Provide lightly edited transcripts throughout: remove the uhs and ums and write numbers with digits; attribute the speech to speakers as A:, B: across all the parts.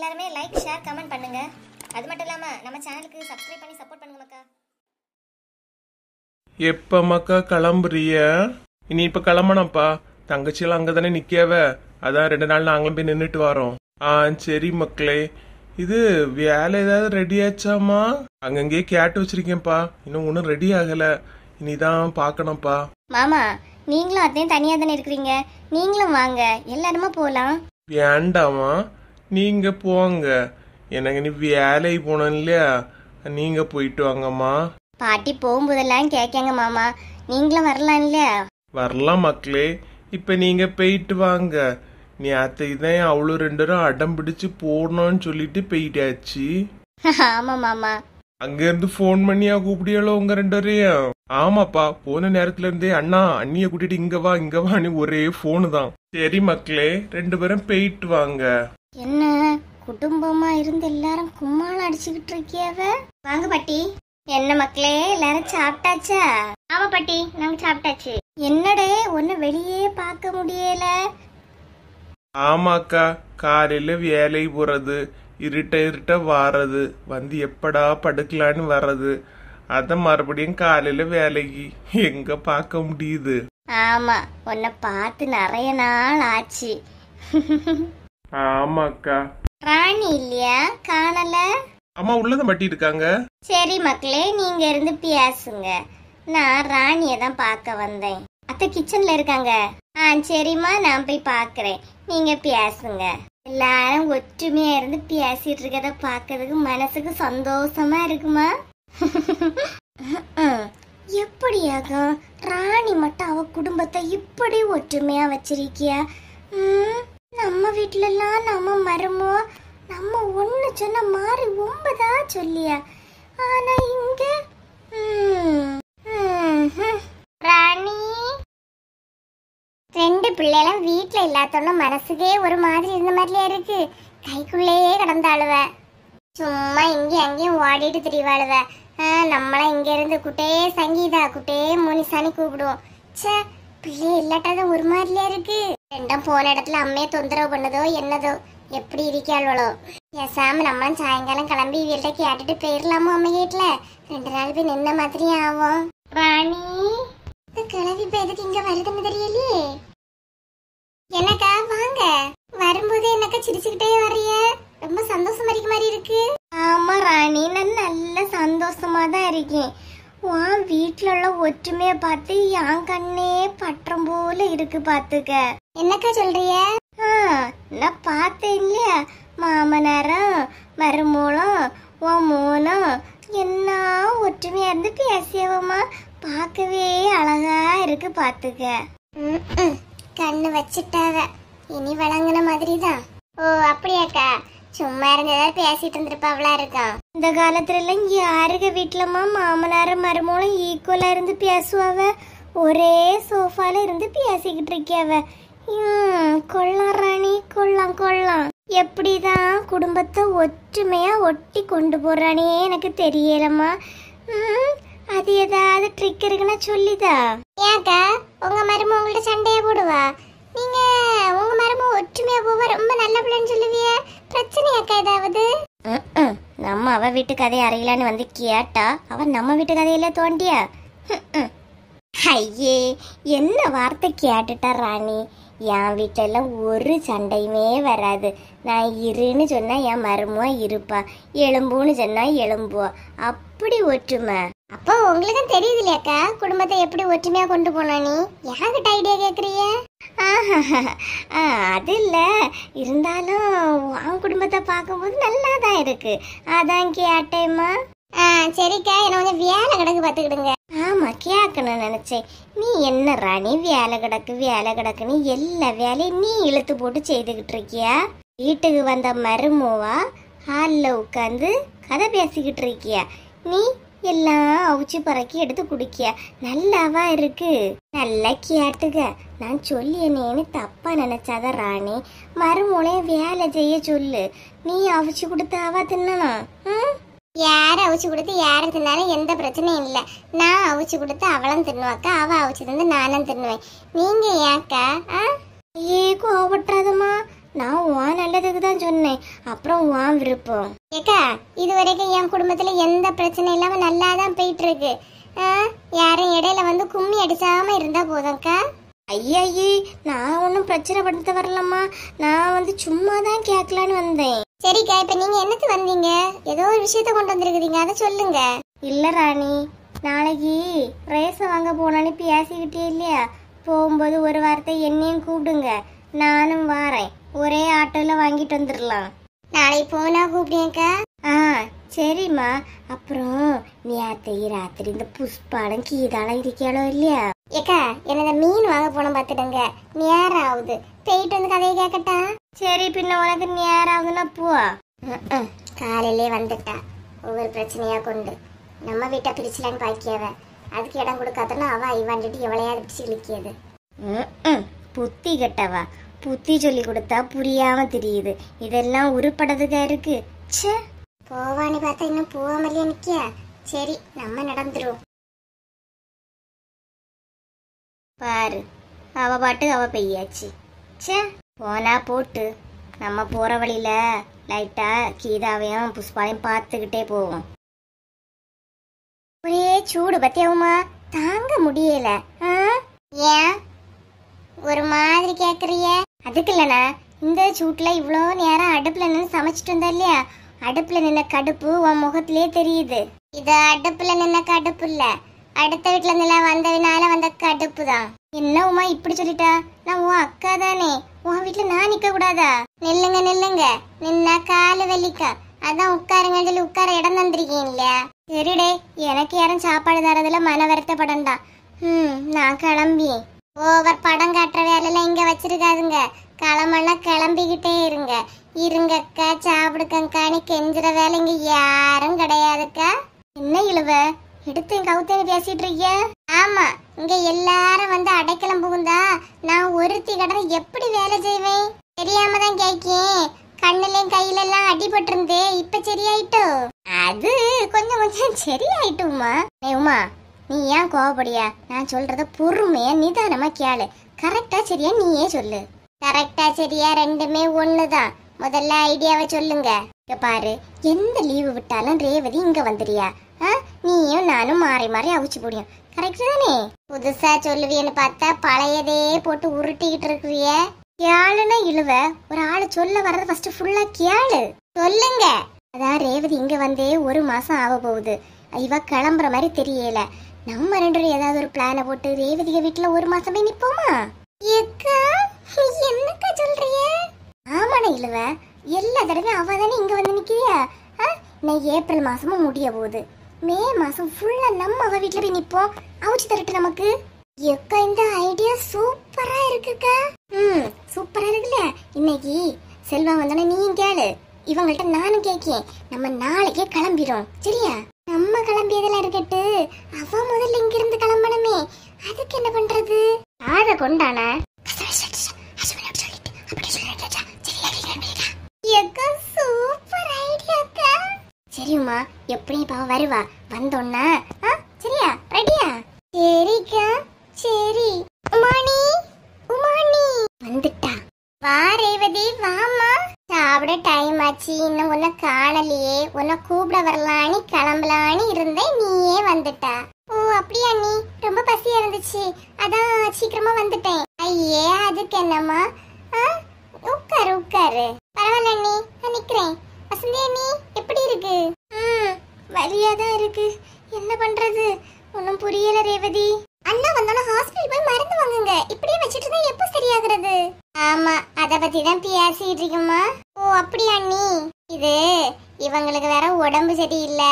A: எல்லாருமே like share comment பண்ணுங்க. அது மட்டும் இல்லாம நம்ம சேனலுக்கு சப்ஸ்கிரைப் பண்ணி சப்போர்ட் பண்ணுங்க மக்கா.
B: எப்ப மக்கா கிளம்புறிய? இனி இப்ப கிளம்பணும்ப்பா. தங்கச்சியெல்லாம் அங்கதானே நிக்காவ, அதான் 2 நாள் நாங்களும் போய் நின்றுட்டு வரோம். சரி மக்களே. இது வேலை ஏதாவது ரெடி ஆச்சாமா? அங்கங்கே கேட்டு வச்சிருக்கேன்ப்பா, இன்னும் ஒன்றும் ரெடி ஆகல. இனிதான் பாக்கணும்ப்பா.
A: மாமா நீங்களும் அதையும் தனியா தானே இருக்கிறீங்க, நீங்களும் வாங்க, எல்லாருமா போலாம்.
B: வேண்டாமா, நீங்க போங்க. எனக்கு நீ வேலைக்கு போனோம் இல்லையா, நீங்க போயிட்டு வாங்கம்மா.
A: பாட்டி போகும்போதெல்லாம் கேட்காங்க மாமா, நீங்களும் வரலாம் இல்லையா?
B: வரலாம் மக்களே, இப்ப நீங்க போயிட்டு வாங்க. நீ அத்தை தான் அவ்வளோ 2 பேரும் அடம் பிடிச்சு போடணும்னு சொல்லிட்டு போயிட்டாச்சு.
A: ஆமா மாமா.
B: அங்க இருந்து போன் பண்ணியா கூப்பிடியாலோ உங்க 2 பேரையும்? ஆமாப்பா, போன நேரத்துல இருந்தே அண்ணா அண்ணிய கூட்டிட்டு இங்க வா இங்க வான்னு ஒரே போனு தான். சரி மக்களே, 2 பேரும் போயிட்டு வாங்க.
A: என்ன குடும்பமா இருந்து எல்லாரும் கும்மாளம் அடிச்சுக்கிட்டு இருக்கியாவ? வாங்க பாட்டி. என்ன மக்களே எல்லாரும் சாப்பிட்டாச்சா? ஆமா பாட்டி, நாங்க சாப்பிட்டாச்சு. என்னடே ஒன்னு வெளியே பார்க்க முடியல.
B: ஆமாக்கா, காலையில வேலைக்கு போறது, இருட்ட வாரது, வந்து எப்படா படுக்கலான்னு வர்றது, அத மறுபடியும் காலையில வேலைக்கு எங்க பார்க்க முடியுது?
A: ஆமா, உன்னை பார்த்து நிறைய நாள் ஆச்சு.
B: ஆமாக்கா.
A: ராணி இல்லையா, காணல?
B: அம்மா உள்ளதான் பட்டி இருக்காங்க.
A: சரி மக்களே, நீங்க இருந்து பேசுங்க, நான் ராணிய தான் பார்க்க வந்தேன். அத்தை கிச்சன்ல இருக்காங்க. சரிம்மா, நான் போய் பாக்குறேன், நீங்க பேசுங்க. எல்லாரும் ஒற்றுமையா இருந்து பேசிட்டு இருக்கத பாக்கிறதுக்கு மனசுக்கு சந்தோஷமா இருக்குமா? எப்படியாகும் ராணி மட்டும் அவ குடும்பத்தை இப்படி ஒற்றுமையா வச்சிருக்கியா? நம்ம வீட்டுல எல்லாம் நம்ம மருமோ நம்ம ஒண்ணு சொன்ன மாதிரி 9 சொல்லியா, ஆனா இங்க ராணி 2 பிள்ளைகளும் வீட்டுல இல்லாதோட மனசுக்கே ஒரு மாதிரி இருந்த மாதிரியா இருக்கு. கைக்குள்ளேயே கிடந்தாளுவ, சும்மா இங்கேயும் அங்கேயும் ஓடிட்டு திரிவாளுவ. நம்மளாம் இங்க இருந்து குட்டே சங்கீதா குட்டே மோனிசானி கூப்பிடுவோம். சே, பிள்ளை இல்லாட்டாதான் ஒரு மாதிரியா இருக்கு. 2 போன இடத்துல அம்மையை தொந்தரவு பண்ணதோ என்னதோ, எப்படி இருக்காளோ. பேசாம நம்மளும் சாயங்காலம் கிளம்பி வீட்டை கேட்டுட்டு போயிடலாமோ அம்மா வீட்டுல. 2 நாள் போய் நின்ன மாதிரி ஆகும். ராணி கிளம்பி இப்ப எதுக்கு இங்க வருதுன்னு தெரியலையே. என்னக்கா வாங்க, வரும்போது என்னக்கா சிரிச்சுக்கிட்டே வர்றிய? ரொம்ப சந்தோஷமா இருக்க மாதிரி இருக்கு. ஆமா ராணி, நான் நல்ல சந்தோஷமா தான் இருக்கேன். உன் வீட்டுல உள்ள ஒற்றுமைய பார்த்து என் கண்ணே பற்றம் போல இருக்கு பாத்துக்க. என்னக்கா சொல்றிய? நான் பார்த்தேன் இல்லையா, மாமனாரும் மருமூலம் உன் மூணும் என்ன ஒற்றுமையா இருந்து பேசியவமா, பார்க்கவே அழகா இருக்கு பாத்துக்க. கண்ணு வச்சுட்டாவ, இனி வழங்கின மாதிரிதான். ஓ அப்படியாக்கா, சும்மா இருந்ததா பேசிட்டு இருந்திருப்பாவளா இருக்கான். இந்த காலத்துல எல்லாம் யாருக வீட்டுலமா மாமனார மருமூலம் ஈக்குவலா இருந்து பேசுவாவ? ஒரே சோஃபால இருந்து பேசிக்கிட்டு இருக்கியாவ. கொள்ளலாம் ராணி, கொள்ளலாம். எப்படிதான் குடும்பத்தை ஒற்றுமையா ஒட்டி கொண்டு போறானே எனக்கு தெரியலம்மா. அது ஏதாவது ட்ரிக் இருக்குன்னா சொல்லிதா. ஏக்கா உங்க மருமக உங்கள்ட்ட சண்டையா போடுவா? நீங்க உங்க மருமக ஒற்றுமையா போவா, ரொம்ப நல்ல பிள்ளைன்னு சொல்லுவிய, பிரச்சனையாக்கா ஏதாவது? நம்ம அவ வீட்டு கதையை அறியலான்னு வந்து கேட்டா அவ நம்ம வீட்டு கதையில தோண்டியா? ஐயே, என்ன வார்த்தை கேட்டுட்டா ராணி. என் வீட்டுல எல்லாம் ஒரு சண்டையுமே வராது. நான் இருன்னு சொன்னா என் மருமவா இருப்பா, எலும்புன்னு சொன்னா எலும்புவா, அப்படி ஒற்றுமை. அப்போ உங்களுக்கும் தெரியுது இல்லையாக்கா குடும்பத்தை எப்படி ஒற்றுமையா கொண்டு போனா? நீ யார்கிட்ட ஐடியா கேக்குறிய? அது இல்ல, இருந்தாலும் உன் குடும்பத்தை பார்க்கும்போது நல்லாதான் இருக்கு, அதான் கேட்டேம்மா. சரிக்கா, என்ன கொஞ்சம் வேலை கிடக்கு பாத்துக்கிடுங்க. ஆமா, கேட்கணும் நினைச்சேன். நீ என்ன ராணி வேலை கிடக்குன்னு எல்லா வேலையும் நீ இழுத்து போட்டு செய்துகிட்டு இருக்கியா? வீட்டுக்கு வந்த மருமவா ஹால்ல உட்காந்து கதை பேசிக்கிட்டு இருக்கியா? நீ எல்லாம் அவிச்சு பறக்கி எடுத்து குடிக்கியா? நல்லாவா இருக்கு? நல்லா கேட்டுக்க, நான் சொல்லியனேன்னு தப்பா நினைச்சாதான் ராணி. மருமூளையும் வேலை செய்ய சொல்லு, நீ அவிச்சு கொடுத்தாவா தின்னணும். யார அவிச்சு கொடுத்து யாரும் தின்னாலும் எந்த பிரச்சனையும் இல்லை. நான் அவிச்சு கொடுத்து அவளும் தின்னுவாக்கா, அவ அவிச்சு தந்து நானும் தின்னுவேன். நீங்க ஏக்கா? கோபப்பட்டாதம்மா, நான் உன் நல்லதுக்கு தான் சொன்னேன், அப்புறம் உன் விருப்பம். ஏக்கா இது வரைக்கும் என் குடும்பத்துல எந்த பிரச்சனை இல்லாம நல்லா தான் போயிட்டு இருக்கு. யாரும் இடையில வந்து கும்மி அடிச்சாம இருந்தா போதும்க்கா. ஐயே, நான் ஒன்றும் பிரச்சனை படுத்த வரலம்மா, நான் வந்து சும்மா தான் கேட்கலான்னு வந்தேன். சரிக்கா, இப்ப நீங்க என்னத்து வந்தீங்க? ஏதோ ஒரு விஷயத்த கொண்டு வந்திருக்கிறீங்க, அதை சொல்லுங்க. இல்ல ராணி, நாளைக்கு ரேசன் வாங்க போனான்னு பேசிக்கிட்டே இல்லையா, போகும்போது ஒரு வார்த்தை என்னையும் கூப்பிடுங்க, நானும் வாரேன், ஒரே ஆட்டோல வாங்கிட்டு வந்துடலாம். நாளைக்கு போனா கூப்பிடுங்கக்கா. சரிம்மா. அப்புறம் நேத்தை ராத்திரி இந்த புஷ்பாலம் கீதாலம் இருக்கியாலோ இல்லையா? ஏக்கா என்னத மீன் வாங்க போன பாத்துடுங்க, நேரம் ஆகுது, போயிட்டு வந்து கதையை கேட்கட்டா? சரி, பின்ன உனக்கு நேரம் ஆகுதுன்னா போ. காலையிலே வந்துட்டா ஒவ்வொரு பிரச்சனையா கொண்டு. நம்ம வீட்டை பிரிச்சலான்னு பாக்கியவ, அதுக்கு இடம் கொடுக்காதன்னா அவ ஐவாண்டிட்டு எவ்வளையாவது பிடிச்சு இழுக்கியது. புத்தி கெட்டவா, புத்தி சொல்லி கொடுத்தா புரியாம தெரியுது, இதெல்லாம் உருப்படதுக்கா இருக்கு. ச்சே, போவான்னு பார்த்தா இன்னும் போவாமலே நிக்கியா. சரி, நம்ம நடந்துரும். பாரு, அவ பாட்டு அவ பெய்யாச்சு. ச்சே, போனா போட்டு, நம்ம போற வழியில லைட்டா கீதாவையும் புஷ்பாவையும் பார்த்துக்கிட்டே போவோம். ஒரே சூடு பத்தியாவுமா, தாங்க முடியல. ஏன் ஒரு மாதிரி கேக்குறிய? அதுக்கு இல்லனா, இந்த சூட்ல இவ்வளோ நேரம் அடுப்புல நின்று சமைச்சிட்டு வந்தா இல்லையா, அடுப்புல நின்ன கடுப்பு உன் முகத்திலே தெரியுது. இது அடுப்புல நின்ன கடுப்பு இல்ல, அடுத்த வீட்டுல இருந்து வந்தவினால வந்த கடுப்பு தான். என்ன உமா இப்படி சொல்லிட்டா? நான் உன் அக்கா தானே, உன் வீட்டுல நான் நிக்க கூடாதா? நில்லுங்க நில்லுங்க, நின்னா காலு வெள்ளிக்கா, அதான் உட்காருங்க சொல்லி உட்கார இடம் தந்திருக்கீங்க இல்லையா? சரிடே, எனக்கு யாரும் சாப்பாடு தரதுல மன வருத்தப்படண்டா. நான் கிளம்பி ஓவர் படம் காட்டுற வேலையெல்லாம் இங்க வச்சிருக்காதுங்க, கிளம்பெல்லாம் கிளம்பிக்கிட்டே இருங்க. இருங்கக்கா சாப்பிடுக்கங்கான்னு கெஞ்சுற வேலை இங்க யாரும் கிடையாதுக்கா. என்ன இழுவ எடுத்தேன் கவுத்தேன்னு பேசிட்டு இருக்கிய? ஆமா, இங்க எல்லாரும் வந்து அடைக்கலம் புகுந்தா நான் ஒருத்தி கடனை எப்படி வேலை செய்வேன்? தெரியாம தான் கேக்கேன். கண்ணுலயும் கையில எல்லாம் அடிபட்டு இருந்தே, இப்ப சரியாயிட்டோ? அது கொஞ்சம் கொஞ்சம் சரியாயிட்டுமா. உமா, நீ ஏன் கோவப்படியா? நான் சொல்றத பொறுமையா நிதானமா கேளு. கரெக்டா சரியா நீயே சொல்லு. கரெக்டா சரியா ரெண்டுமே ஒண்ணுதான். முதல்ல ஐடியாவை சொல்லுங்க. பாரு, எந்த லீவு விட்டாலும் ரேவதி இங்க வந்துறியா? நீயும் நானும் மாறி மாறி அவிச்சு போடியும். கரெக்ட் தானே? புதுசா சொல்லுவியன்னு பார்த்தா பழையதே போட்டு உருட்டிக்கிட்டு இருக்கிறிய. கேளுன்னா இழுவ, ஒரு ஆளு சொல்ல வர்றது ஃபர்ஸ்ட் ஃபுல்லா கேளு. சொல்லுங்க. அதான் ரேவதி இங்க வந்தே ஒரு மாசம் ஆக போகுது. இவ கிளம்புற மாதிரி தெரியல. நம்ம ரெண்டு பேரும் ஏதாவது ஒரு பிளான போட்டு ரேவதிக வீட்டுல ஒரு மாசம் போய் நிப்போமா? என்னக்கா சொல்றிய? ஆமாண்ணா இழுவ, எல்லா தடவையும் அவ தானே இங்க வந்து நிக்கிறியா? நான் ஏப்ரல் மாசமும் முடிய போகுது, மே மாசம் ஃபுல்லா நம்ம அவ வீட்டுல போய் நிப்போம், அவிச்சு தரட்டு நமக்கு. எக்கா இந்த ஐடியா சூப்பரா இருக்குக்கா. சூப்பரா இருக்குல்ல. இன்னைக்கு செல்வா வந்தானே நீயும் கேளு, இவங்கள்ட்ட நானும் கேக்கேன். நம்ம நாளைக்கே கிளம்பிடும், சரியா? நம்ம கிளம்பியதெல்லாம் இருக்கட்டு, அவ முதல்ல இங்க இருந்து கிளம்பணுமே, அதுக்கு என்ன பண்றது? ஆட கொண்டான சூப்பர் ஐடியாக்கா. சரிம்மா, எப்படியும் பாவ வருவா, வந்தோன்னா சரியா? ரெடியா? சரிக்கா. சரி உமானி, உமானி வந்துட்டா. வா ரேவதி, வாமா. சாப்பிட டைம் ஆச்சு, இன்னும் உன்னை காணலையே, உன்னை கூப்பிட வரலான்னு கிளம்பலான்னு இருந்தேன், நீயே வந்துட்டா. ஓ அப்படியா? நீ ரொம்ப பசியா இருந்துச்சு, அதான் சீக்கிரமா வந்துட்டேன். ஐயே அதுக்கு என்னம்மா, உட்காரு உட்காரு. பரவாயில்ல நீ, நான் நிக்கிறேன். வசந்தி நீ எப்படி இருக்கு? வலியாதான் இருக்கு, என்ன பண்றது ஒன்னும் புரியல ரேவதி. அண்ணா வந்தாலும் ஹாஸ்பிடல் போய் மருந்து வாங்குங்க, இப்படியே வச்சிட்டு தான் எப்போ சரியாகிறது? ஆமா, அத பத்தி தான் பேசிட்டு இருக்குமா. ஓ அப்படியா நீ? இது இவங்களுக்கு வேற உடம்பு சரியில்லை,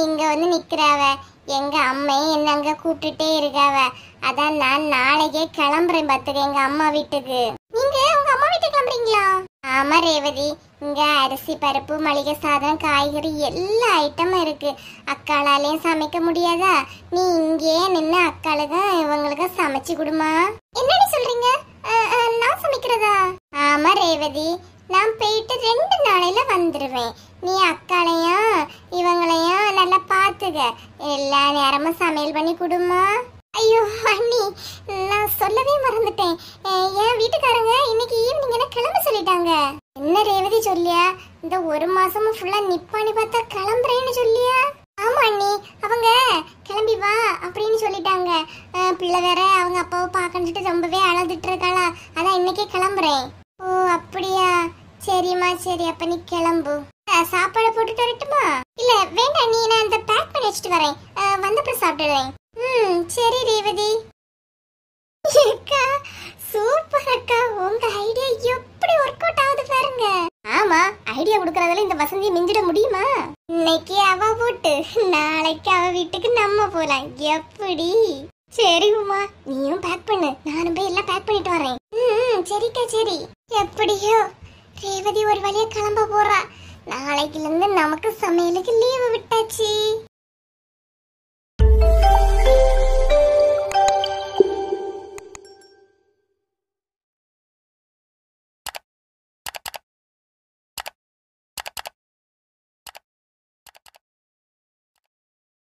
A: இங்க வந்து நிக்கிறாவ. எங்க அம்மையும் என்ன அங்க கூப்பிட்டுட்டே இருக்காவ. அதான் நான் நாளைக்கே கிளம்புறேன் பாத்துக்க எங்க அம்மா வீட்டுக்கு. நீங்க உங்க அம்மா வீட்டுக்கு கிளம்புறீங்களா? ஆமா ரேவதி, இங்க அரிசி பருப்பு மளிகை சாதம் காய்கறி எல்லா ஐட்டமும் இருக்கு. அக்காளாலையும் சமைக்க முடியாதா? நீ இங்கே நின்று அக்காளுக்கு இவங்களுக்கு சமைச்சு கொடுமா. என்னடி சொல்றீங்க? நான் சமைக்கிறதா? ஆமா ரேவதி, நான் போயிட்டு 2 நாளையில வந்துருவேன். நீ அக்காளையும் இவங்களையும் நல்லா பாத்துக்க, எல்லா நேரமும் சமையல் பண்ணி கொடுமா. ஐயோ அண்ணி, சொல்லவே மறந்துட்டேன். என் வீட்டுக்காரங்க இன்னைக்கு ஈவினிங் என்ன கிளம்ப சொல்லிட்டாங்க. என்ன ரேவதி சொல்லியா? இந்த ஒரு மாசமும் ஃபுல்லா நிப்பானி பார்த்தா கிளம்புறேன்னு சொல்லியா? ஆமா அண்ணி, அவங்க கிளம்பி வா அப்படின்னு சொல்லிட்டாங்க. பிள்ளை வேற அவங்க அப்பாவை பார்க்கணுட்டு ரொம்பவே அழுதுட்டு இருக்காளா, அதான் இன்னைக்கே கிளம்புறேன். ஓ அப்படியா, சரிம்மா சரி, அப்ப நீ கிளம்பு. சாப்பாடு போட்டுட்டு வரட்டுமா? இல்ல வேண்டாம், நீ நான் இந்த பேக் பண்ணி வச்சுட்டு வரேன், வந்தப்பறம் சாப்பிடுறேன். சரி ரேவதி. அக்கா சூப்பர் அக்கா, உங்க ஐடியா எப்படி ஒர்க் அவுட் ஆகுது பாருங்க. ஆமா, ஐடியா கொடுக்கறதுல இந்த வசந்தியை மிஞ்சிட முடியுமா? இன்னைக்கு அவ போட்டு நாளைக்கு அவ வீட்டுக்கு நம்ம போலாம், எப்படி? சரி உமா, நீயும் பேக் பண்ணு, நானும் போய் எல்லாம் பேக் பண்ணிட்டு வரேன். சரிக்கா சரி. எப்படியோ ரேவதி ஒரு வழியா கிளம்ப போறா. நாளைக்குல இருந்து நமக்கு சமையலுக்கு லீவு விட்டாச்சு.